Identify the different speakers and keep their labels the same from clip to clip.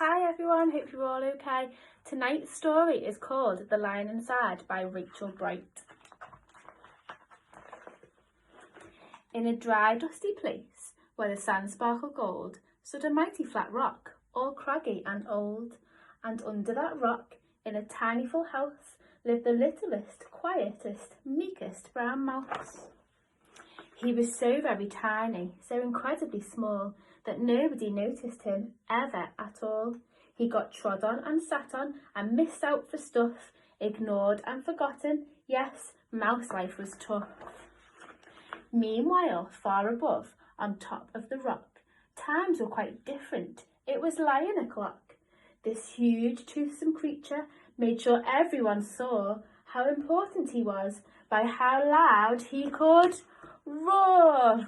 Speaker 1: Hi everyone, hope you're all okay. Tonight's story is called The Lion Inside by Rachel Bright. In a dry, dusty place where the sand sparkled gold stood a mighty flat rock, all craggy and old. And under that rock, in a tiny full house, lived the littlest, quietest, meekest brown mouse. He was so very tiny, so incredibly small, that nobody noticed him ever at all. He got trod on and sat on and missed out for stuff, ignored and forgotten. Yes, mouse life was tough. Meanwhile, far above, on top of the rock, times were quite different. It was lion o'clock. This huge, toothsome creature made sure everyone saw how important he was by how loud he could roar.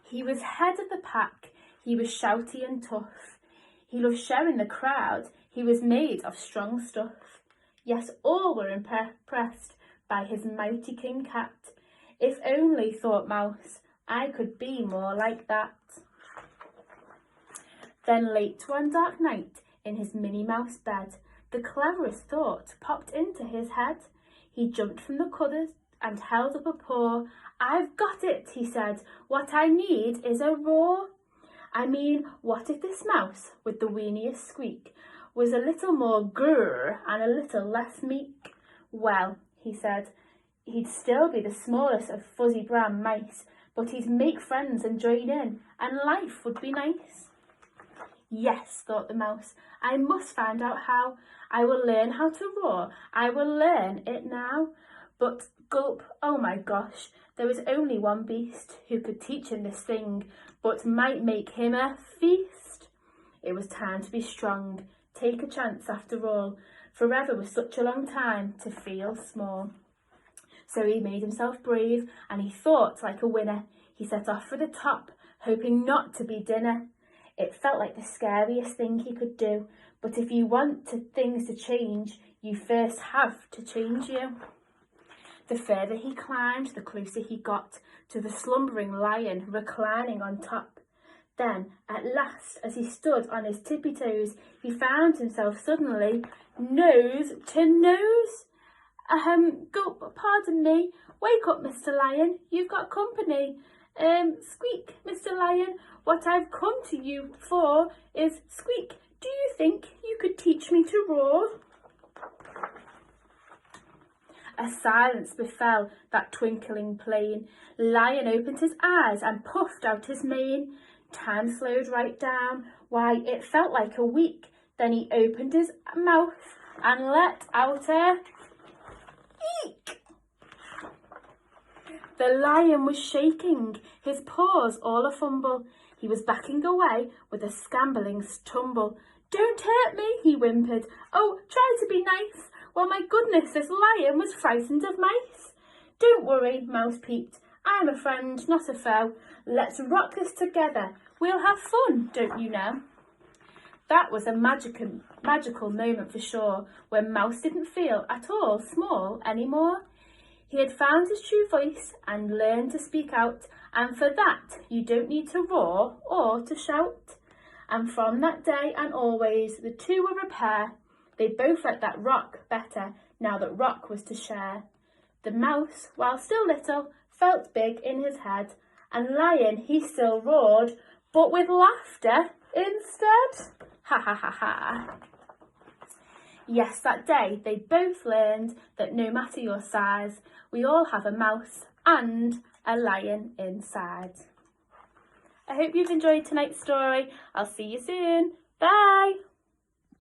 Speaker 1: He was head of the pack. He was shouty and tough. He loved showing the crowd. He was made of strong stuff. Yes, all were impressed by his mighty king cat. If only, thought Mouse, I could be more like that. Then late one dark night, in his Minnie Mouse bed, the cleverest thought popped into his head. He jumped from the covers and held up a paw. I've got it, he said. What I need is a roar. I mean, what if this mouse, with the weeniest squeak, was a little more grrr and a little less meek? Well, he said, he'd still be the smallest of fuzzy brown mice, but he'd make friends and join in, and life would be nice. Yes, thought the mouse, I must find out how. I will learn how to roar. I will learn it now. But gulp, oh my gosh, there was only one beast who could teach him this thing, but might make him a feast. It was time to be strong, take a chance after all. Forever was such a long time to feel small. So he made himself brave and he thought like a winner. He set off for the top, hoping not to be dinner. It felt like the scariest thing he could do, but if you want things to change, you first have to change you. The further he climbed, the closer he got to the slumbering lion reclining on top. Then, at last, as he stood on his tippy toes, he found himself suddenly nose to nose. Gulp, pardon me. Wake up, Mr. Lion, you've got company. Squeak, Mr. Lion, what I've come to you for is squeak. Do you think you could teach me to roar? A silence befell that twinkling plain. Lion opened his eyes and puffed out his mane. Time slowed right down. Why, it felt like a week. Then he opened his mouth and let out a eek. The lion was shaking, his paws all a-fumble. He was backing away with a scambling tumble. Don't hurt me, he whimpered. Oh, try to be nice. Well, my goodness, this lion was frightened of mice. Don't worry, Mouse peeped. I'm a friend, not a foe. Let's rock this together. We'll have fun, don't you know? That was a magical moment for sure, when Mouse didn't feel at all small anymore. He had found his true voice and learned to speak out, and for that you don't need to roar or to shout. And from that day and always, the two were a pair. They both liked that rock better, now that rock was to share. The mouse, while still little, felt big in his head, and Lion, he still roared, but with laughter instead. Ha ha ha ha. Yes, that day they both learned that no matter your size, we all have a mouse and a lion inside. I hope you've enjoyed tonight's story. I'll see you soon. Bye.